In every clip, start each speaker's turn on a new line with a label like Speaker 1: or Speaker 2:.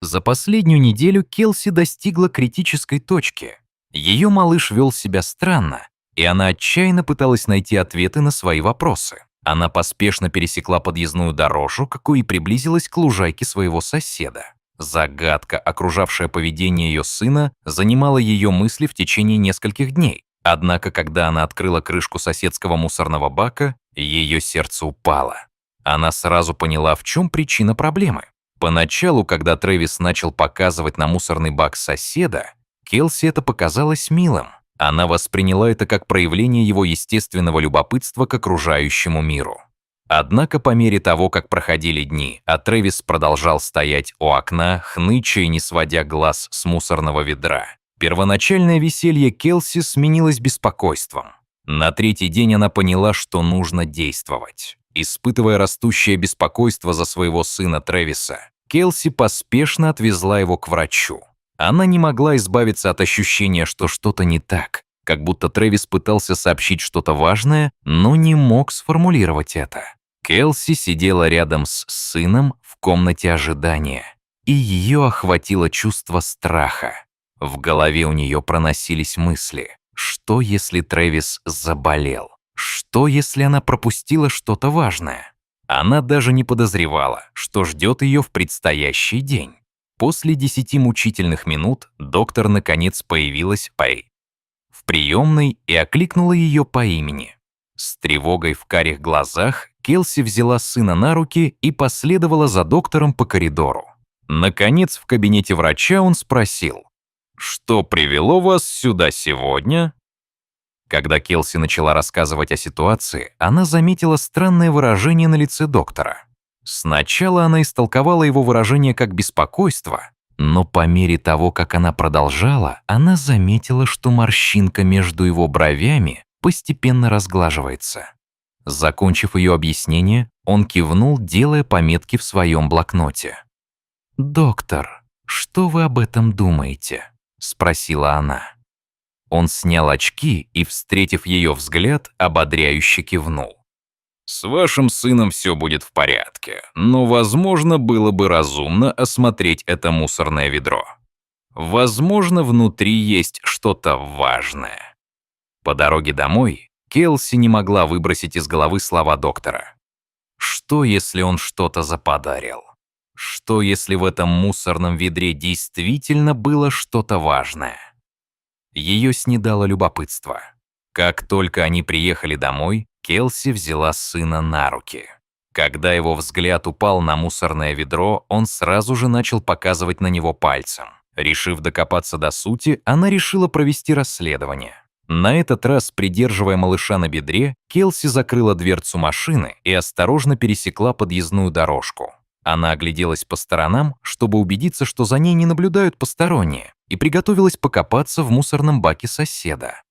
Speaker 1: За последнюю неделю Келси достигла критической точки. Ее малыш вел себя странно, и она отчаянно пыталась найти ответы на свои вопросы. Она поспешно пересекла подъездную дорожку и приблизилась к лужайке своего соседа. Загадка, окружавшая поведение ее сына, занимала ее мысли в течение нескольких дней. Однако, когда она открыла крышку соседского мусорного бака, ее сердце упало. Она сразу поняла, в чем причина проблемы. Поначалу, когда Трэвис начал показывать на мусорный бак соседа, Келси это показалось милым. Она восприняла это как проявление его естественного любопытства к окружающему миру. Однако по мере того, как проходили дни, а Трэвис продолжал стоять у окна, хныча и не сводя глаз с мусорного ведра, первоначальное веселье Келси сменилось беспокойством. На третий день она поняла, что нужно действовать. Испытывая растущее беспокойство за своего сына Трэвиса, Келси поспешно отвезла его к врачу. Она не могла избавиться от ощущения, что что-то не так, как будто Трэвис пытался сообщить что-то важное, но не мог сформулировать это. Келси сидела рядом с сыном в комнате ожидания, и ее охватило чувство страха. В голове у нее проносились мысли: что если Трэвис заболел? Что если она пропустила что-то важное? Она даже не подозревала, что ждет ее в предстоящий день. После 10 мучительных минут доктор наконец появилась в приемной и окликнула ее по имени. С тревогой в карих глазах Келси взяла сына на руки и последовала за доктором по коридору. Наконец, в кабинете врача он спросил: «Что привело вас сюда сегодня?» Когда Келси начала рассказывать о ситуации, она заметила странное выражение на лице доктора. Сначала она истолковала его выражение как беспокойство, но по мере того, как она продолжала, она заметила, что морщинка между его бровями постепенно разглаживается. Закончив ее объяснение, он кивнул, делая пометки в своем блокноте. «Доктор, что вы об этом думаете?» — спросила она. Он снял очки и, встретив ее взгляд, ободряюще кивнул. «С вашим сыном все будет в порядке, но, возможно, было бы разумно осмотреть это мусорное ведро. Возможно, внутри есть что-то важное». По дороге домой Келси не могла выбросить из головы слова доктора. Что, если он что-то заподозрил? Что, если в этом мусорном ведре действительно было что-то важное? Ее снедало любопытство. Как только они приехали домой, Келси взяла сына на руки. Когда его взгляд упал на мусорное ведро, он сразу же начал показывать на него пальцем. Решив докопаться до сути, она решила провести расследование. На этот раз, придерживая малыша на бедре, Келси закрыла дверцу машины и осторожно пересекла подъездную дорожку. Она огляделась по сторонам, чтобы убедиться, что за ней не наблюдают посторонние, и приготовилась покопаться в мусорном баке соседа.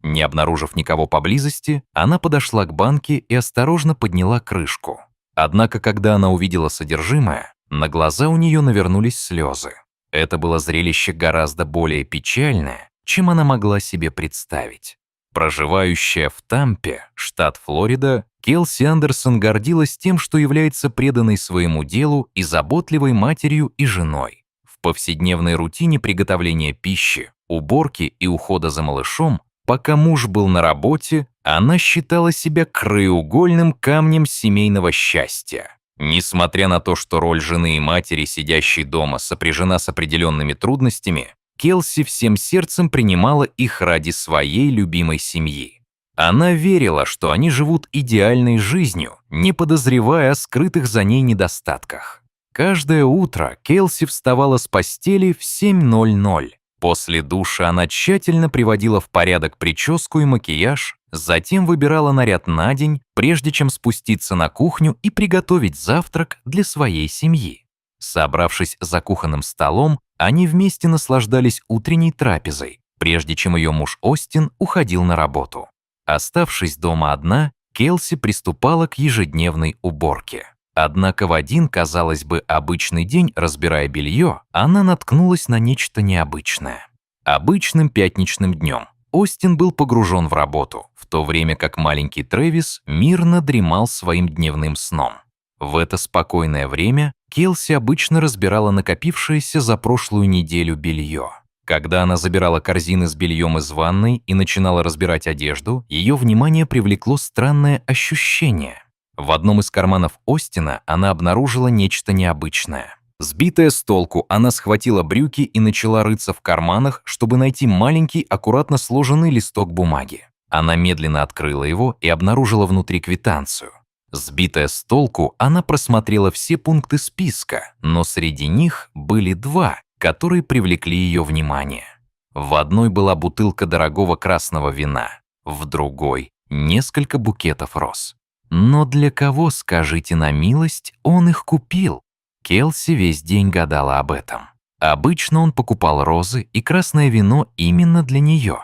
Speaker 1: Не обнаружив никого поблизости, она подошла к банке и осторожно подняла крышку. Однако, когда она увидела содержимое, на глаза у нее навернулись слезы. Это было зрелище гораздо более печальное, чем она могла себе представить. Проживающая в Тампе, штат Флорида, Келси Андерсон гордилась тем, что является преданной своему делу и заботливой матерью и женой. В повседневной рутине приготовления пищи, уборки и ухода за малышом, пока муж был на работе, она считала себя краеугольным камнем семейного счастья. Несмотря на то, что роль жены и матери, сидящей дома, сопряжена с определенными трудностями, Келси всем сердцем принимала их ради своей любимой семьи. Она верила, что они живут идеальной жизнью, не подозревая о скрытых за ней недостатках. Каждое утро Келси вставала с постели в 7:00. После душа она тщательно приводила в порядок прическу и макияж, затем выбирала наряд на день, прежде чем спуститься на кухню и приготовить завтрак для своей семьи. Собравшись за кухонным столом, они вместе наслаждались утренней трапезой, прежде чем ее муж Остин уходил на работу. Оставшись дома одна, Келси приступала к ежедневной уборке. Однако в один, казалось бы, обычный день, разбирая белье, она наткнулась на нечто необычное. Обычным пятничным днем Остин был погружен в работу, в то время как маленький Трэвис мирно дремал своим дневным сном. В это спокойное время Келси обычно разбирала накопившееся за прошлую неделю белье. Когда она забирала корзины с бельем из ванной и начинала разбирать одежду, ее внимание привлекло странное ощущение. В одном из карманов Остина она обнаружила нечто необычное. Сбитая с толку, она схватила брюки и начала рыться в карманах, чтобы найти маленький, аккуратно сложенный листок бумаги. Она медленно открыла его и обнаружила внутри квитанцию. Сбитая с толку, она просмотрела все пункты списка, но среди них были два, которые привлекли ее внимание. В одной была бутылка дорогого красного вина, в другой — несколько букетов роз. Но для кого, скажите на милость, он их купил? Келси весь день гадала об этом. Обычно он покупал розы и красное вино именно для нее.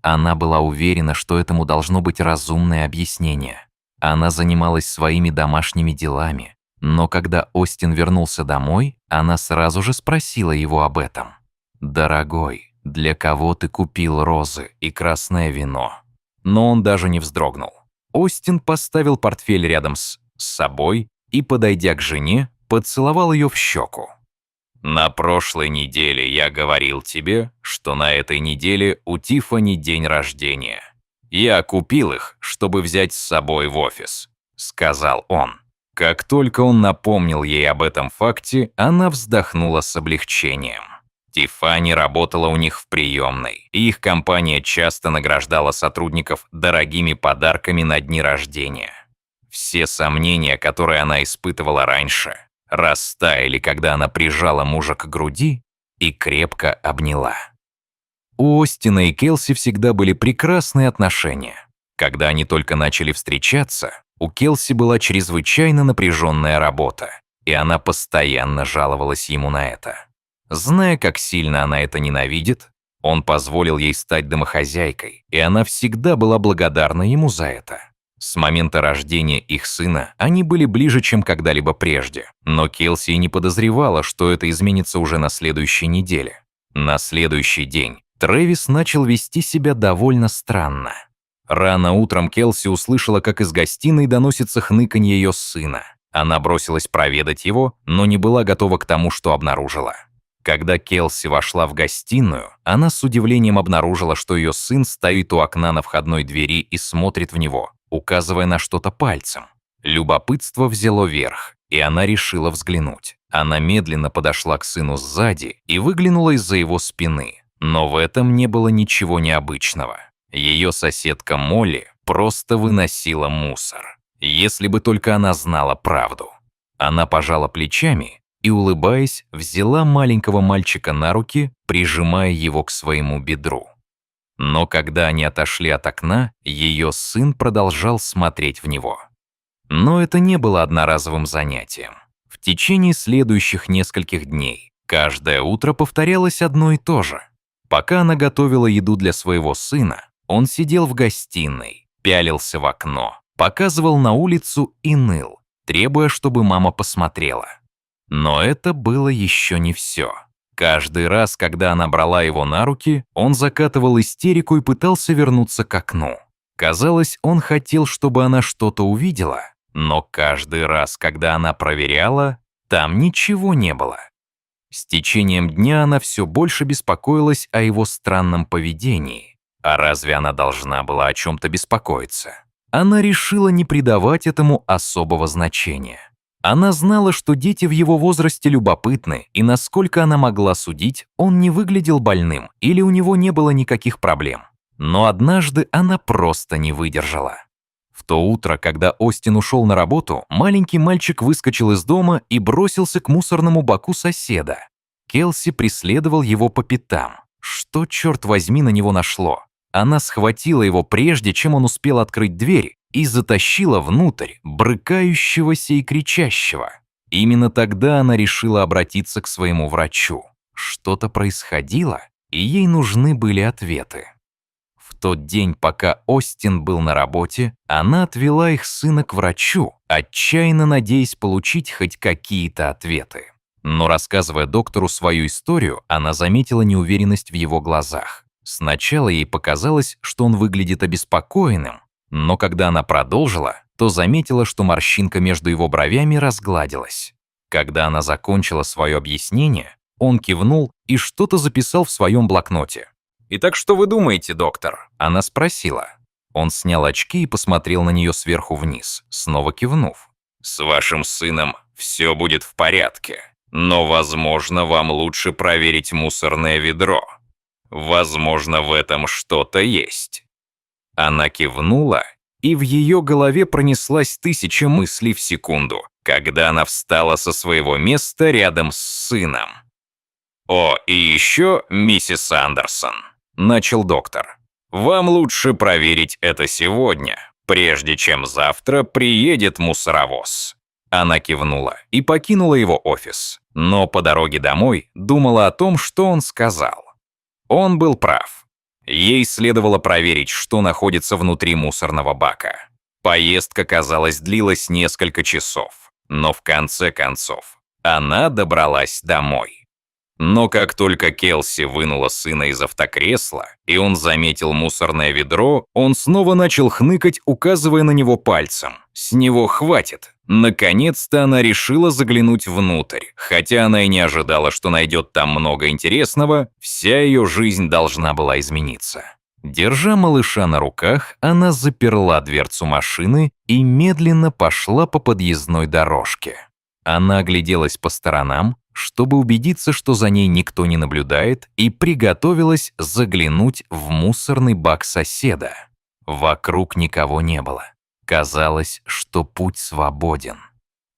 Speaker 1: Она была уверена, что этому должно быть разумное объяснение. Она занималась своими домашними делами, но когда Остин вернулся домой, она сразу же спросила его об этом. «Дорогой, для кого ты купил розы и красное вино?» Но он даже не вздрогнул. Остин поставил портфель рядом с собой и, подойдя к жене, поцеловал ее в щеку. «На прошлой неделе я говорил тебе, что на этой неделе у Тиффани день рождения. Я купил их, чтобы взять с собой в офис», — сказал он. Как только он напомнил ей об этом факте, она вздохнула с облегчением. Тиффани работала у них в приемной, и их компания часто награждала сотрудников дорогими подарками на дни рождения. Все сомнения, которые она испытывала раньше, растаяли, когда она прижала мужа к груди и крепко обняла. У Остина и Келси всегда были прекрасные отношения. Когда они только начали встречаться, у Келси была чрезвычайно напряженная работа, и она постоянно жаловалась ему на это. Зная, как сильно она это ненавидит, он позволил ей стать домохозяйкой, и она всегда была благодарна ему за это. С момента рождения их сына они были ближе, чем когда-либо прежде, но Келси и не подозревала, что это изменится уже на следующей неделе. На следующий день Трэвис начал вести себя довольно странно. Рано утром Келси услышала, как из гостиной доносится хныканье ее сына. Она бросилась проведать его, но не была готова к тому, что обнаружила. Когда Келси вошла в гостиную, она с удивлением обнаружила, что ее сын стоит у окна на входной двери и смотрит в него, указывая на что-то пальцем. Любопытство взяло верх, и она решила взглянуть. Она медленно подошла к сыну сзади и выглянула из-за его спины. Но в этом не было ничего необычного. Ее соседка Молли просто выносила мусор. Если бы только она знала правду. Она пожала плечами и, улыбаясь, взяла маленького мальчика на руки, прижимая его к своему бедру. Но когда они отошли от окна, ее сын продолжал смотреть в него. Но это не было одноразовым занятием. В течение следующих нескольких дней каждое утро повторялось одно и то же. Пока она готовила еду для своего сына, он сидел в гостиной, пялился в окно, показывал на улицу и ныл, требуя, чтобы мама посмотрела. Но это было еще не все. Каждый раз, когда она брала его на руки, он закатывал истерику и пытался вернуться к окну. Казалось, он хотел, чтобы она что-то увидела, но каждый раз, когда она проверяла, там ничего не было. С течением дня она все больше беспокоилась о его странном поведении. А разве она должна была о чем-то беспокоиться? Она решила не придавать этому особого значения. Она знала, что дети в его возрасте любопытны, и насколько она могла судить, он не выглядел больным или у него не было никаких проблем. Но однажды она просто не выдержала. В то утро, когда Остин ушел на работу, маленький мальчик выскочил из дома и бросился к мусорному баку соседа. Келси преследовал его по пятам. Что, черт возьми, на него нашло? Она схватила его прежде, чем он успел открыть дверь, и затащила внутрь, брыкающегося и кричащего. Именно тогда она решила обратиться к своему врачу. Что-то происходило, и ей нужны были ответы. В тот день, пока Остин был на работе, она отвела их сына к врачу, отчаянно надеясь получить хоть какие-то ответы. Но, рассказывая доктору свою историю, она заметила неуверенность в его глазах. Сначала ей показалось, что он выглядит обеспокоенным, но когда она продолжила, то заметила, что морщинка между его бровями разгладилась. Когда она закончила свое объяснение, он кивнул и что-то записал в своем блокноте. «Итак, что вы думаете, доктор?» Она спросила. Он снял очки и посмотрел на нее сверху вниз, снова кивнув. «С вашим сыном все будет в порядке, но, возможно, вам лучше проверить мусорное ведро. Возможно, в этом что-то есть». Она кивнула, и в ее голове пронеслась 1000 мыслей в секунду, когда она встала со своего места рядом с сыном. «О, и еще, миссис Андерсон», — начал доктор, «вам лучше проверить это сегодня, прежде чем завтра приедет мусоровоз». Она кивнула и покинула его офис, но по дороге домой думала о том, что он сказал. Он был прав. Ей следовало проверить, что находится внутри мусорного бака. Поездка, казалось, длилась несколько часов, но в конце концов она добралась домой. Но как только Келси вынула сына из автокресла, и он заметил мусорное ведро, он снова начал хныкать, указывая на него пальцем. С него хватит. Наконец-то она решила заглянуть внутрь. Хотя она и не ожидала, что найдет там много интересного, вся ее жизнь должна была измениться. Держа малыша на руках, она заперла дверцу машины и медленно пошла по подъездной дорожке. Она огляделась по сторонам, чтобы убедиться, что за ней никто не наблюдает, и приготовилась заглянуть в мусорный бак соседа. Вокруг никого не было. Казалось, что путь свободен.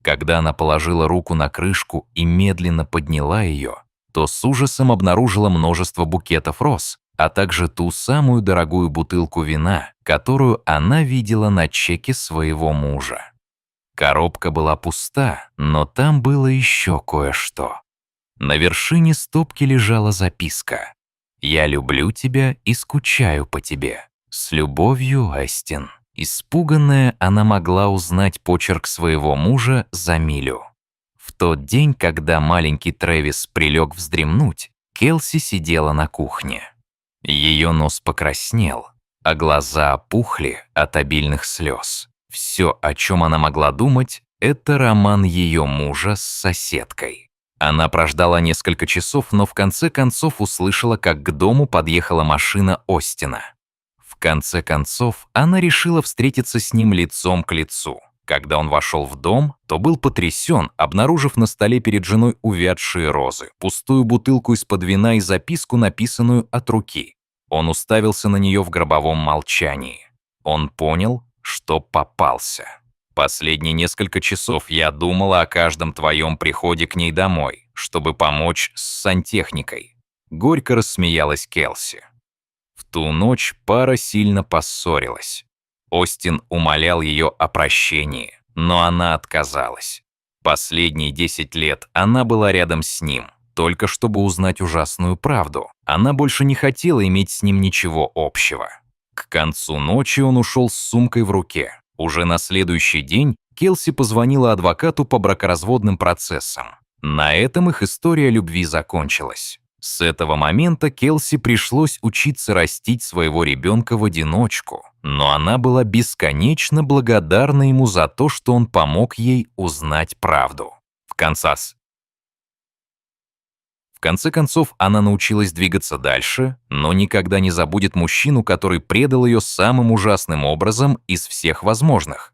Speaker 1: Когда она положила руку на крышку и медленно подняла ее, то с ужасом обнаружила множество букетов роз, а также ту самую дорогую бутылку вина, которую она видела на чеке своего мужа. Коробка была пуста, но там было еще кое-что. На вершине стопки лежала записка: «Я люблю тебя и скучаю по тебе. С любовью, Остин». Испуганная, она могла узнать почерк своего мужа за милю. В тот день, когда маленький Трэвис прилег вздремнуть, Келси сидела на кухне. Ее нос покраснел, а глаза опухли от обильных слез. Все, о чем она могла думать, это роман ее мужа с соседкой. Она прождала несколько часов, но в конце концов услышала, как к дому подъехала машина Остина. В конце концов, она решила встретиться с ним лицом к лицу. Когда он вошел в дом, то был потрясен, обнаружив на столе перед женой увядшие розы, пустую бутылку из-под вина и записку, написанную от руки. Он уставился на нее в гробовом молчании. Он понял, что попался. Последние несколько часов я думала о каждом твоем приходе к ней домой, чтобы помочь с сантехникой. Горько рассмеялась Келси. В ту ночь пара сильно поссорилась. Остин умолял ее о прощении, но она отказалась. Последние 10 лет она была рядом с ним, только чтобы узнать ужасную правду. Она больше не хотела иметь с ним ничего общего. К концу ночи он ушел с сумкой в руке. Уже на следующий день Келси позвонила адвокату по бракоразводным процессам. На этом их история любви закончилась. С этого момента Келси пришлось учиться растить своего ребенка в одиночку, но она была бесконечно благодарна ему за то, что он помог ей узнать правду. В конце концов, она научилась двигаться дальше, но никогда не забудет мужчину, который предал ее самым ужасным образом из всех возможных.